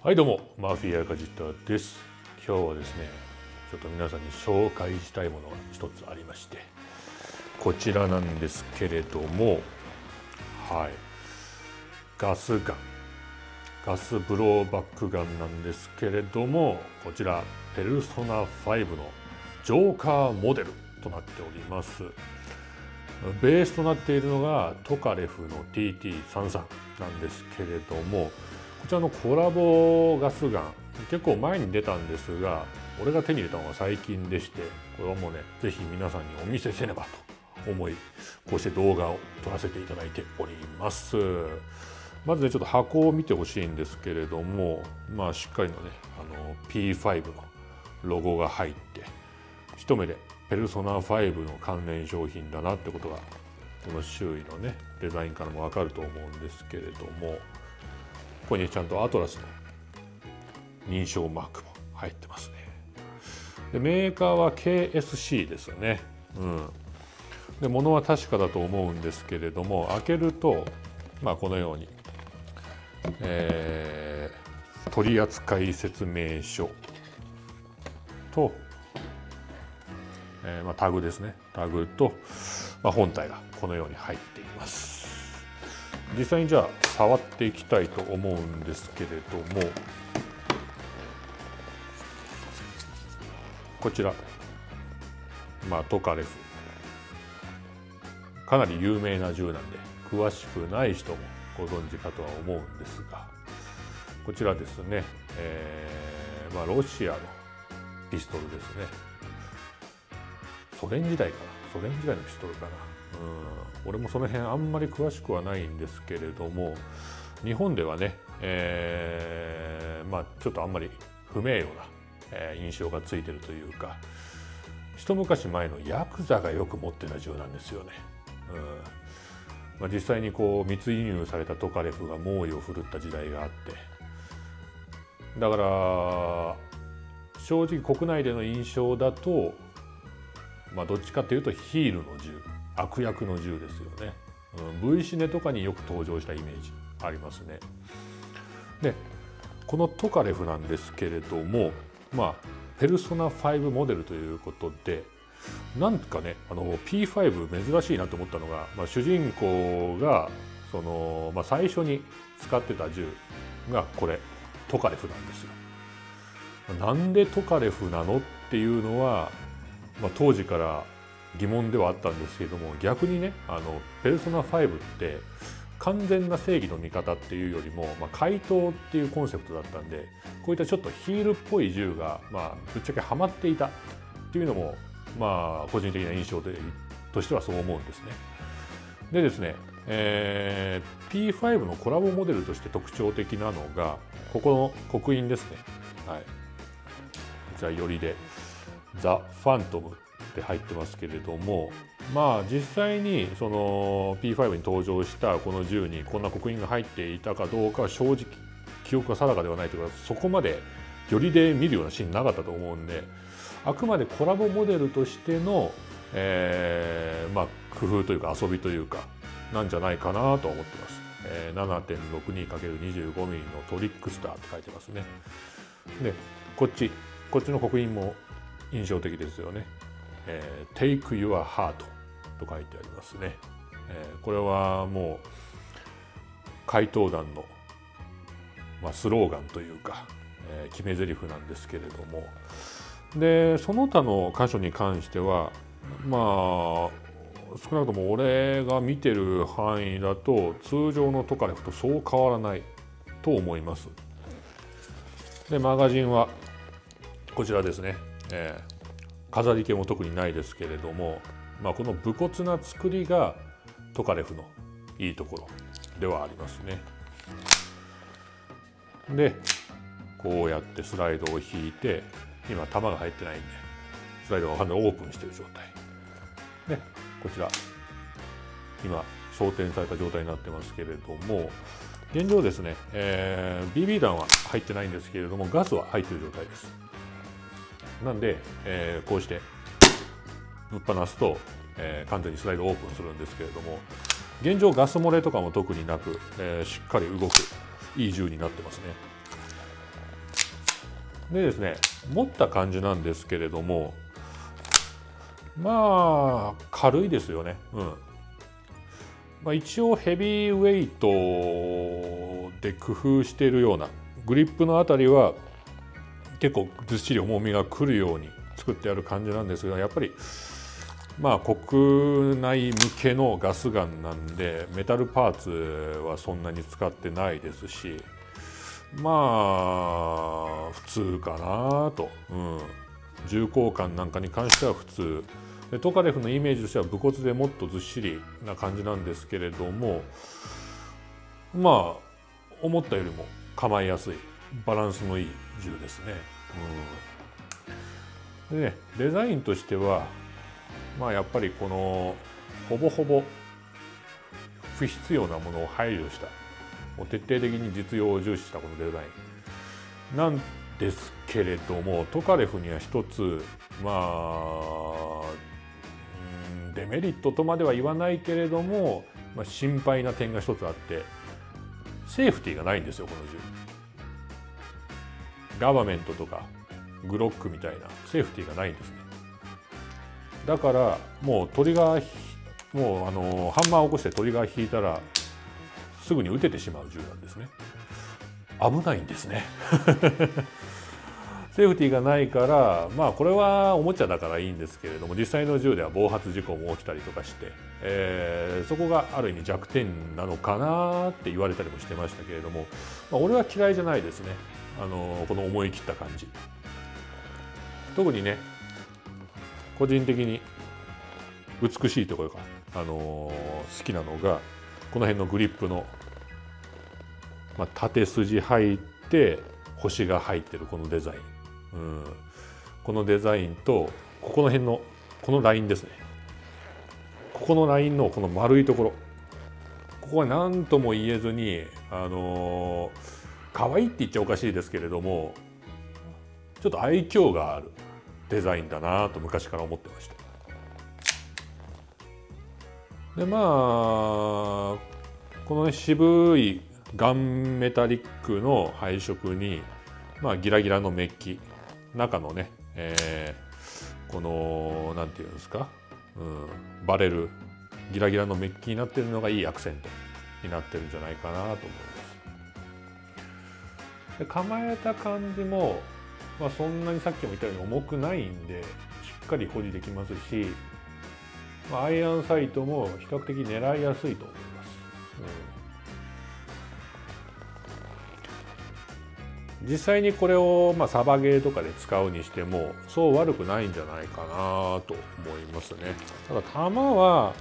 はいどうも、マフィアガジッタです。今日はですね、ちょっと皆さんに紹介したいものが一つありまして、こちらなんですけれども、ガスガン、ガスブローバックガンなんですけれども、こちらペルソナ5のジョーカーモデルとなっております。ベースとなっているのがトカレフの TT33 なんですけれども、こちらのコラボガスガン結構前に出たんですが、俺が手に入れたのが最近でして、これはもうね、ぜひ皆さんにお見せせねばと思い、こうして動画を撮らせていただいております。まずね、ちょっと箱を見てほしいんですけれども、しっかりのね、P5 のロゴが入って、一目でペルソナ5の関連商品だなってことが、この周囲のね、デザインからもわかると思うんですけれども、ここにちゃんとアトラスの認証マークも入ってますね。でメーカーは KSC ですよね。で物は確かだと思うんですけれども、開けるとこのように、取扱説明書と、タグですね。タグと、本体がこのように入っています。実際にじゃあ触っていきたいと思うんですけれども、こちら、トカレフかなり有名な銃なんで詳しくない人もご存知かとは思うんですが、こちらですね、ロシアのピストルですね。ソ連時代かな、ソ連時代のピストルかな。俺もその辺あんまり詳しくはないんですけれども、日本ではね、ちょっとあんまり不名誉な印象がついてるというか、一昔前のヤクザがよく持ってた銃なんですよね。実際にこう密輸入されたトカレフが猛威を振るった時代があって、だから正直国内での印象だと、どっちかというとヒールの銃、悪役の銃ですよね。V シネとかによく登場したイメージありますね。でこのトカレフなんですけれども、ペルソナ5モデルということで、なんかね、P5 珍しいなと思ったのが、主人公がその、最初に使ってた銃がこれトカレフなんですよ。なんでトカレフなのっていうのは、当時から疑問ではあったんですけれども、逆にね、ペルソナ5って完全な正義の味方っていうよりも、怪盗っていうコンセプトだったんで、こういったちょっとヒールっぽい銃が、ぶっちゃけハマっていたっていうのも、個人的な印象としてはそう思うんですね。でですね、P5 のコラボモデルとして特徴的なのが、ここの刻印ですね。こちらよりでザ・ファントムって入ってますけれども、実際にその P5 に登場したこの銃にこんな刻印が入っていたかどうかは正直記憶が定かではないというか、そこまでよりで見るようなシーンなかったと思うんで、あくまでコラボモデルとしての、工夫というか遊びというかなんじゃないかなと思ってます。7.62×25mm のトリックスターって書いてますね。でこっちの刻印も印象的ですよね。Take your heart と書いてありますね。これはもう怪盗団の、スローガンというか、決め台詞なんですけれども、でその他の箇所に関しては少なくとも俺が見てる範囲だと通常のトカレフとそう変わらないと思います。でマガジンはこちらですね。飾り気も特にないですけれども、この武骨な作りがトカレフのいいところではありますね。でこうやってスライドを引いて、今弾が入ってないんでスライドが完全にオープンしている状態で、こちら今装填された状態になってますけれども、現状ですね、BB 弾は入ってないんですけれどもガスは入っている状態です。なんで、こうしてぶっ放すと、完全にスライドオープンするんですけれども、現状ガス漏れとかも特になく、しっかり動くいい銃になってますね。でですね、持った感じなんですけれども、まあ軽いですよね。一応ヘビーウェイトで工夫しているような、グリップのあたりは結構ずっしり重みがくるように作ってある感じなんですが、やっぱり国内向けのガスガンなんでメタルパーツはそんなに使ってないですし、普通かなと、重厚感なんかに関しては普通で、トカレフのイメージとしては武骨でもっとずっしりな感じなんですけれども、思ったよりも構えやすい、バランスのいい銃ですね。でね、デザインとしてはやっぱりこのほぼほぼ不必要なものを排除した、もう徹底的に実用を重視したこのデザインなんですけれども、トカレフには一つデメリットとまでは言わないけれども、心配な点が一つあって、セーフティーがないんですよ、この銃。ガバメントとかグロックみたいなセーフティーがないんですね。だからもうトリガー、ハンマーを起こしてトリガー引いたらすぐに撃ててしまう銃なんですね。危ないんですねセーフティーがないから、これはおもちゃだからいいんですけれども、実際の銃では暴発事故も起きたりとかして、そこがある意味弱点なのかなって言われたりもしてましたけれども、俺は嫌いじゃないですね。この思い切った感じ。特にね、個人的に美しいところが、好きなのがこの辺のグリップの、縦筋入って星が入ってるこのデザイン、このデザインとここの辺のこのラインですね。ここのラインのこの丸いところ、ここは何とも言えずに可愛いって言っちゃおかしいですけれども、ちょっと愛嬌があるデザインだなと昔から思ってました。でこの渋いガンメタリックの配色に、ギラギラのメッキ、中のね、このなんていうんですか、バレルギラギラのメッキになっているのがいいアクセントになってるんじゃないかなと思います。で構えた感じも、そんなにさっきも言ったように重くないんでしっかり保持できますし、アイアンサイトも比較的狙いやすいと思います。実際にこれをサバゲーとかで使うにしてもそう悪くないんじゃないかなと思いますね。ただ弾は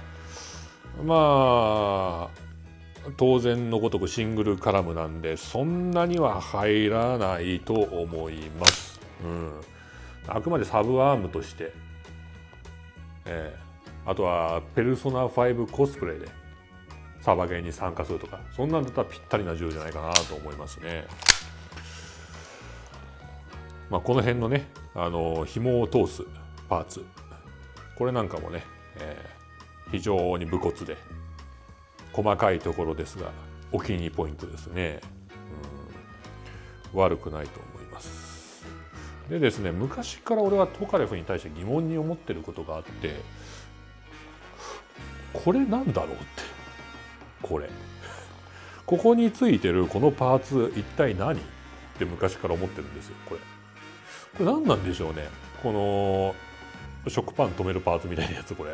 当然のごとくシングルカラムなんでそんなには入らないと思います。あくまでサブアームとして、あとはペルソナ5コスプレでサバゲーに参加するとか、そんなんだったらぴったりな銃じゃないかなと思いますね。この辺のね、紐を通すパーツ、これなんかもね、非常に武骨で細かいところですがお気に入りポイントですね。悪くないと思います。でですね、昔から俺はトカレフに対して疑問に思ってることがあって、これなんだろうって、ここについてるこのパーツ一体何って昔から思ってるんですよ。これ何なんでしょうね。この食パン止めるパーツみたいなやつ、これ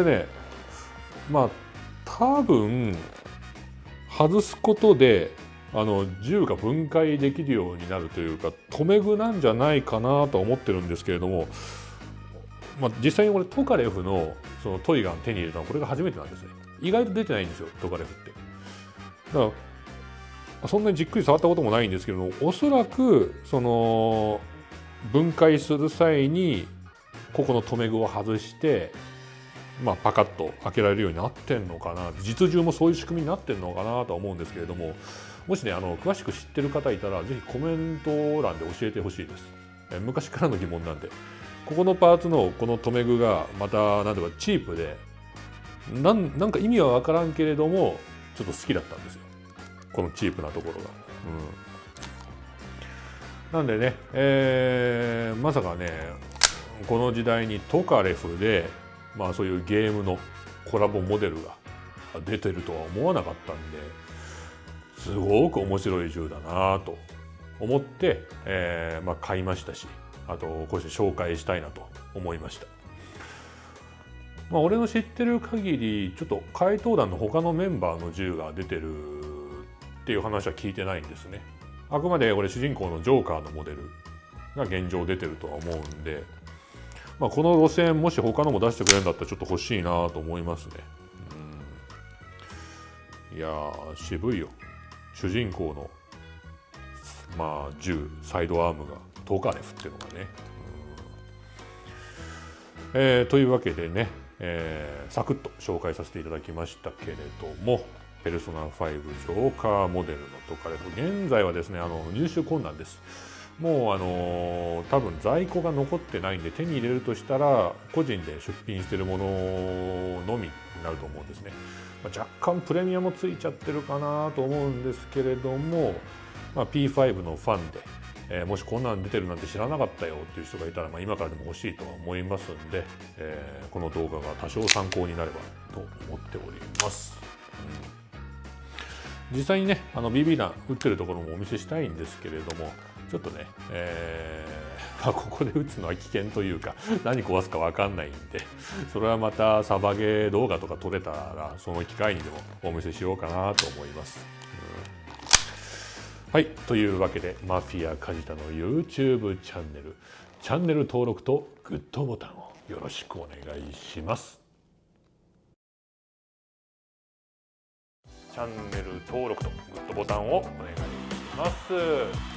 ね、多分外すことで銃が分解できるようになるというか留め具なんじゃないかなと思ってるんですけれども、実際に俺トカレフのそのトイガン手に入れたのはこれが初めてなんですね。意外と出てないんですよ、トカレフって。だからそんなにじっくり触ったこともないんですけども、おそらくその分解する際にここの留め具を外してパカッと開けられるようになってんのかな、実銃もそういう仕組みになってんのかなとは思うんですけれども、もしね詳しく知ってる方いたらぜひコメント欄で教えてほしいです。昔からの疑問なんで、ここのパーツのこの留め具がまたなんていうかチープでなんか意味は分からんけれどもちょっと好きだったんですよ、このチープなところが。なんでね、まさかねこの時代にトカレフでそういうゲームのコラボモデルが出てるとは思わなかったんですごく面白い銃だなと思って、買いましたし、あとこうして紹介したいなと思いました。俺の知ってる限りちょっと怪盗団の他のメンバーの銃が出てるっていう話は聞いてないんですね。あくまでこれ主人公のジョーカーのモデルが現状出てるとは思うんで、この路線もし他のも出してくれるんだったらちょっと欲しいなと思いますね。いやー渋いよ。主人公の銃サイドアームがトカレフっていうのがね、というわけでね、サクッと紹介させていただきましたけれども、ペルソナ5ジョーカーモデルのトカレフ、現在はですね入手困難です。もう多分在庫が残ってないんで、手に入れるとしたら個人で出品しているもののみになると思うんですね。若干プレミアもついちゃってるかなと思うんですけれども、P5 のファンで、もしこんなん出てるなんて知らなかったよっていう人がいたら、今からでも欲しいとは思いますんで、この動画が多少参考になればと思っております。実際にねBB 弾撃ってるところもお見せしたいんですけれども、ちょっとね、ここで撃つのは危険というか何壊すか分かんないんで、それはまたサバゲー動画とか撮れたらその機会にでもお見せしようかなと思います。はい、というわけでマフィア梶田の YouTube チャンネル登録とグッドボタンをよろしくお願いします。チャンネル登録とグッドボタンをお願いします。